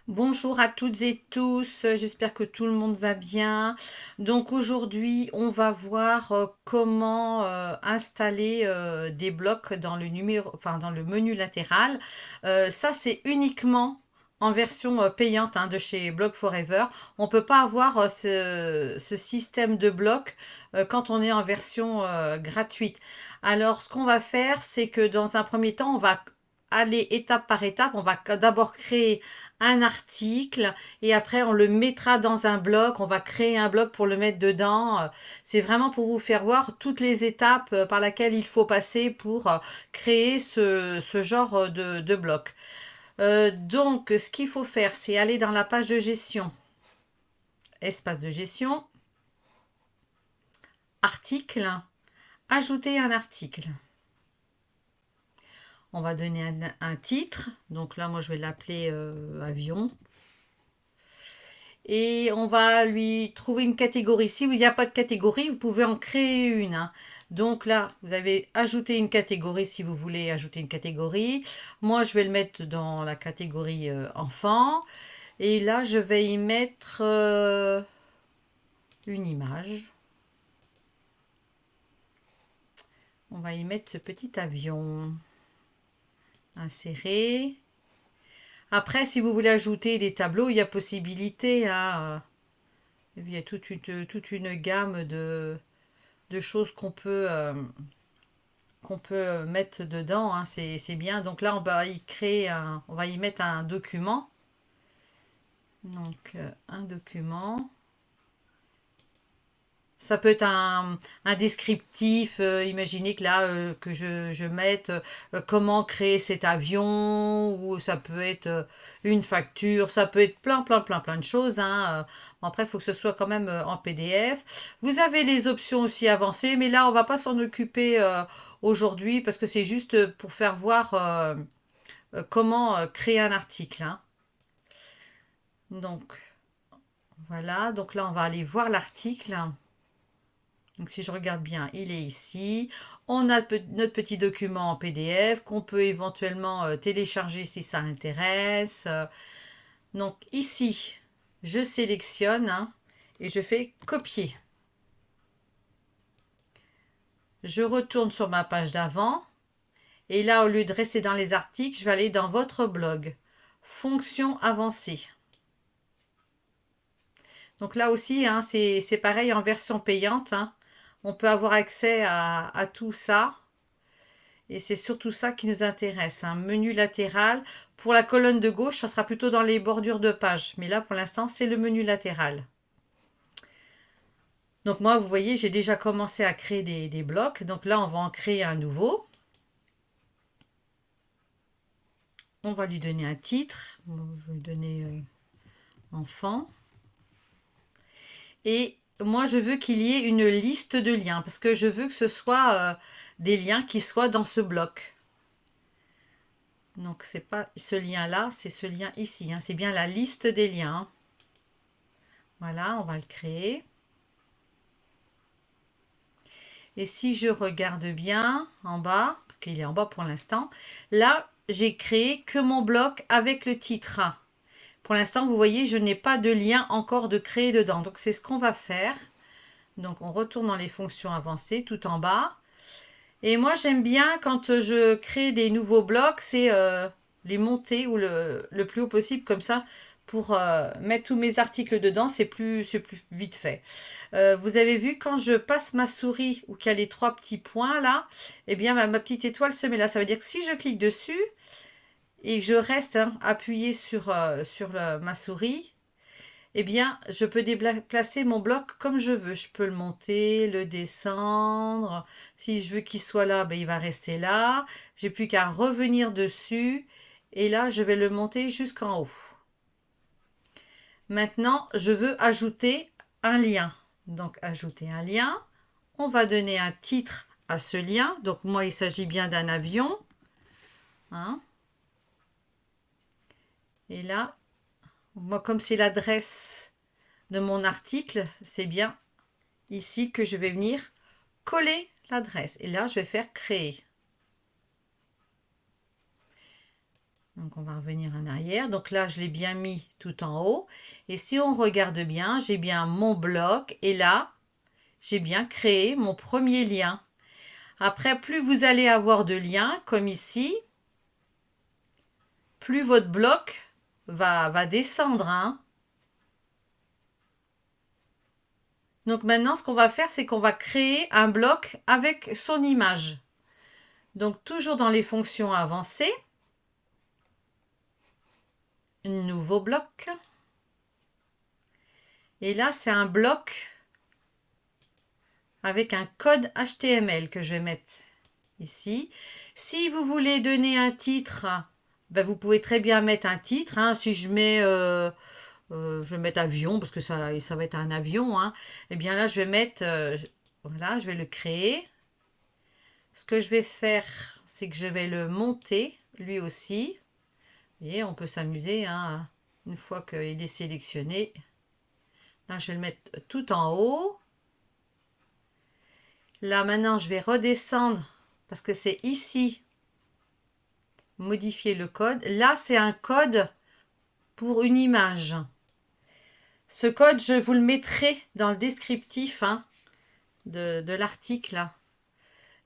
Bonjour à toutes et tous, j'espère que tout le monde va bien. Donc aujourd'hui, on va voir comment installer des blocs dans le numéro, enfin dans le menu latéral. Ça, c'est uniquement en version payante de chez Block Forever. On peut pas avoir ce système de blocs quand on est en version gratuite. Alors, ce qu'on va faire, c'est que dans un premier temps, on va aller étape par étape. On va d'abord créer un article et après on le mettra dans un bloc, on va créer un bloc pour le mettre dedans. C'est vraiment pour vous faire voir toutes les étapes par lesquelles il faut passer pour créer ce genre de bloc. Donc ce qu'il faut faire, c'est aller dans la page de gestion, espace de gestion, article, ajouter un article. On va donner un titre, donc là moi je vais l'appeler avion. Et on va lui trouver une catégorie. Si il n'y a pas de catégorie, vous pouvez en créer une. Donc là, vous avez ajouté une catégorie si vous voulez ajouter une catégorie. Moi, je vais le mettre dans la catégorie enfant. Et là, je vais y mettre une image. On va y mettre ce petit avion. Insérer. Après, si vous voulez ajouter des tableaux, il y a possibilité à... il y a toute une gamme de choses qu'on peut mettre dedans, hein, c'est bien. Donc là, on va y mettre un document. Donc, un document. Ça peut être un descriptif. Imaginez que là, que je mette comment créer cet avion, ou ça peut être une facture, ça peut être plein de choses, hein. Après, il faut que ce soit quand même en PDF. Vous avez les options aussi avancées, mais là, on va pas s'en occuper aujourd'hui parce que c'est juste pour faire voir comment créer un article, hein. Donc, voilà. Donc là, on va aller voir l'article. Donc si je regarde bien, il est ici. On a notre petit document en PDF qu'on peut éventuellement télécharger si ça intéresse. Donc ici, je sélectionne, hein, et je fais copier. Je retourne sur ma page d'avant. Et là, au lieu de rester dans les articles, je vais aller dans votre blog. Fonction avancée. Donc là aussi, hein, c'est pareil en version payante, hein. On peut avoir accès à tout ça. Et c'est surtout ça qui nous intéresse. Un menu latéral. Pour la colonne de gauche, ça sera plutôt dans les bordures de page. Mais là, pour l'instant, c'est le menu latéral. Donc moi, vous voyez, j'ai déjà commencé à créer des blocs. Donc là, on va en créer un nouveau. On va lui donner un titre. Je vais lui donner enfant. Et moi, je veux qu'il y ait une liste de liens. Parce que je veux que ce soit des liens qui soient dans ce bloc. Donc, c'est pas ce lien-là, c'est ce lien ici, hein. C'est bien la liste des liens. Voilà, on va le créer. Et si je regarde bien en bas, parce qu'il est en bas pour l'instant, là, j'ai créé que mon bloc avec le titre. Pour l'instant, vous voyez, je n'ai pas de lien encore de créer dedans. Donc, c'est ce qu'on va faire. Donc, on retourne dans les fonctions avancées tout en bas. Et moi, j'aime bien quand je crée des nouveaux blocs, c'est les monter ou le plus haut possible comme ça pour mettre tous mes articles dedans, c'est plus vite fait. Vous avez vu quand je passe ma souris ou qu'il y a les trois petits points là, eh bien ma petite étoile se met là. Ça veut dire que si je clique dessus et que je reste appuyé sur ma souris, eh bien, je peux déplacer mon bloc comme je veux. Je peux le monter, le descendre. Si je veux qu'il soit là, ben, il va rester là. J'ai plus qu'à revenir dessus. Et là, je vais le monter jusqu'en haut. Maintenant, je veux ajouter un lien. Donc, ajouter un lien. On va donner un titre à ce lien. Donc, moi, il s'agit bien d'un avion, hein. Et là, moi, comme c'est l'adresse de mon article, c'est bien ici que je vais venir coller l'adresse. Et là, je vais faire créer. Donc on va revenir en arrière. Donc là, je l'ai bien mis tout en haut. Et si on regarde bien, j'ai bien mon bloc. Et là, j'ai bien créé mon premier lien. Après, plus vous allez avoir de liens, comme ici, plus votre bloc va descendre. Hein. Donc maintenant, ce qu'on va faire, c'est qu'on va créer un bloc avec son image. Donc toujours dans les fonctions avancées. Nouveau bloc. Et là, c'est un bloc avec un code HTML que je vais mettre ici. Si vous voulez donner un titre, ben vous pouvez très bien mettre un titre. Hein. Si je mets, je vais mettre avion parce que ça va être un avion. Hein. Et bien là, je vais mettre, voilà, je vais le créer. Ce que je vais faire, c'est que je vais le monter lui aussi. Et on peut s'amuser hein, une fois qu'il est sélectionné. Là, je vais le mettre tout en haut. Là, maintenant, je vais redescendre parce que c'est ici. Modifier le code. Là, c'est un code pour une image. Ce code, je vous le mettrai dans le descriptif hein, de l'article.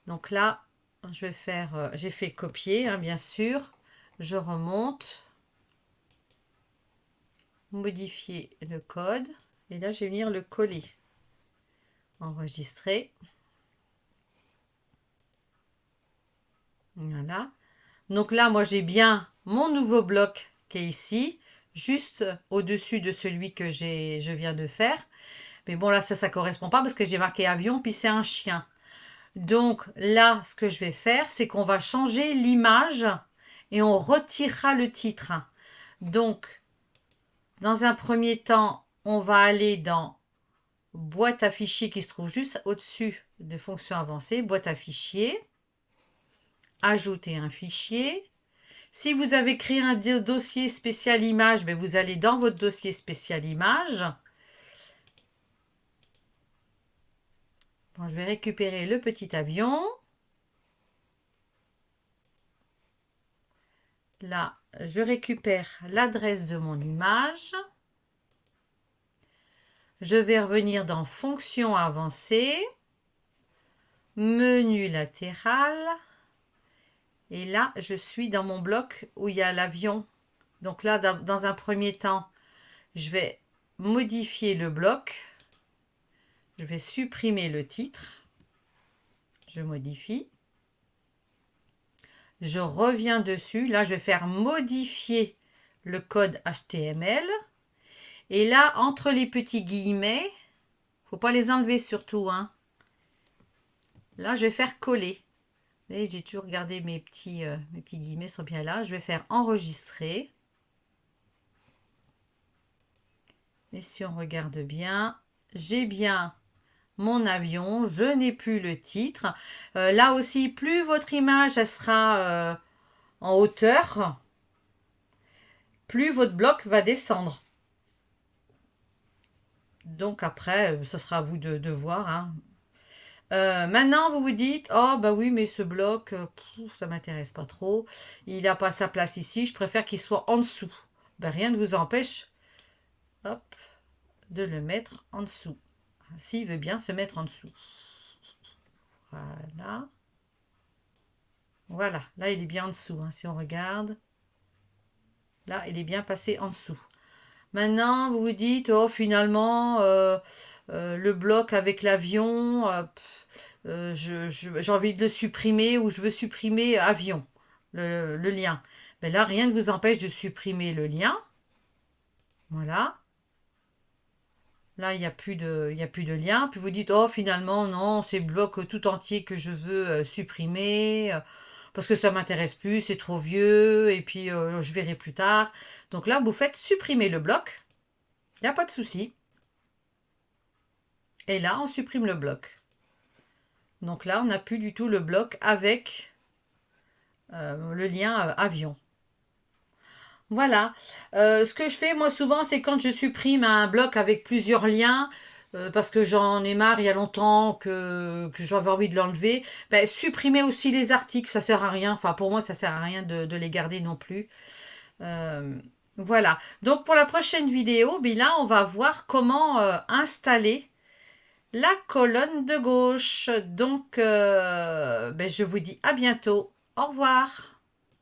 Donc là, je vais faire, j'ai fait copier, hein, bien sûr. Je remonte. Modifier le code. Et là, je vais venir le coller. Enregistrer. Voilà. Donc là, moi, j'ai bien mon nouveau bloc qui est ici, juste au-dessus de celui que je viens de faire. Mais bon, là, ça ne correspond pas parce que j'ai marqué avion, puis c'est un chien. Donc là, ce que je vais faire, c'est qu'on va changer l'image et on retirera le titre. Donc, dans un premier temps, on va aller dans boîte à fichiers qui se trouve juste au-dessus de fonctions avancées, boîte à fichiers, ajouter un fichier. Si vous avez créé un dossier spécial image, ben vous allez dans votre dossier spécial image. Bon, je vais récupérer le petit avion. Là, je récupère l'adresse de mon image. Je vais revenir dans Fonctions avancées, Menu latéral. Et là, je suis dans mon bloc où il y a l'avion. Donc là, dans un premier temps, je vais modifier le bloc. Je vais supprimer le titre. Je modifie. Je reviens dessus. Là, je vais faire modifier le code HTML. Et là, entre les petits guillemets, faut pas les enlever surtout. Hein. Là, je vais faire coller. Vous voyez, j'ai toujours gardé mes petits guillemets sont bien là. Je vais faire enregistrer. Et si on regarde bien, j'ai bien mon avion. Je n'ai plus le titre. Là aussi, plus votre image elle sera en hauteur, plus votre bloc va descendre. Donc après, ce sera à vous de voir. Hein. Maintenant, vous vous dites, oh bah oui, mais ce bloc, ça m'intéresse pas trop. Il n'a pas sa place ici. Je préfère qu'il soit en dessous. Ben, rien ne vous empêche, hop, de le mettre en dessous. S'il veut bien se mettre en dessous. Voilà. Voilà. Là, il est bien en dessous. Hein, si on regarde. Là, il est bien passé en dessous. Maintenant, vous vous dites, oh, finalement, le bloc avec l'avion, j'ai envie de le supprimer ou je veux supprimer avion, le lien. Mais là, rien ne vous empêche de supprimer le lien. Voilà. Là, il n'y a plus de lien. Puis vous dites, oh, finalement, non, c'est le bloc tout entier que je veux supprimer parce que ça ne m'intéresse plus, c'est trop vieux et puis je verrai plus tard. Donc là, vous faites supprimer le bloc. Il n'y a pas de souci. Et là, on supprime le bloc. Donc là, on n'a plus du tout le bloc avec le lien avion. Voilà. Ce que je fais, moi, souvent, c'est quand je supprime un bloc avec plusieurs liens, parce que j'en ai marre il y a longtemps, que j'avais envie de l'enlever, ben, supprimer aussi les articles, ça sert à rien. Enfin, pour moi, ça sert à rien de les garder non plus. Euh, voilà. Donc pour la prochaine vidéo, ben là, on va voir comment installer la colonne de gauche. Donc, ben, je vous dis à bientôt. Au revoir.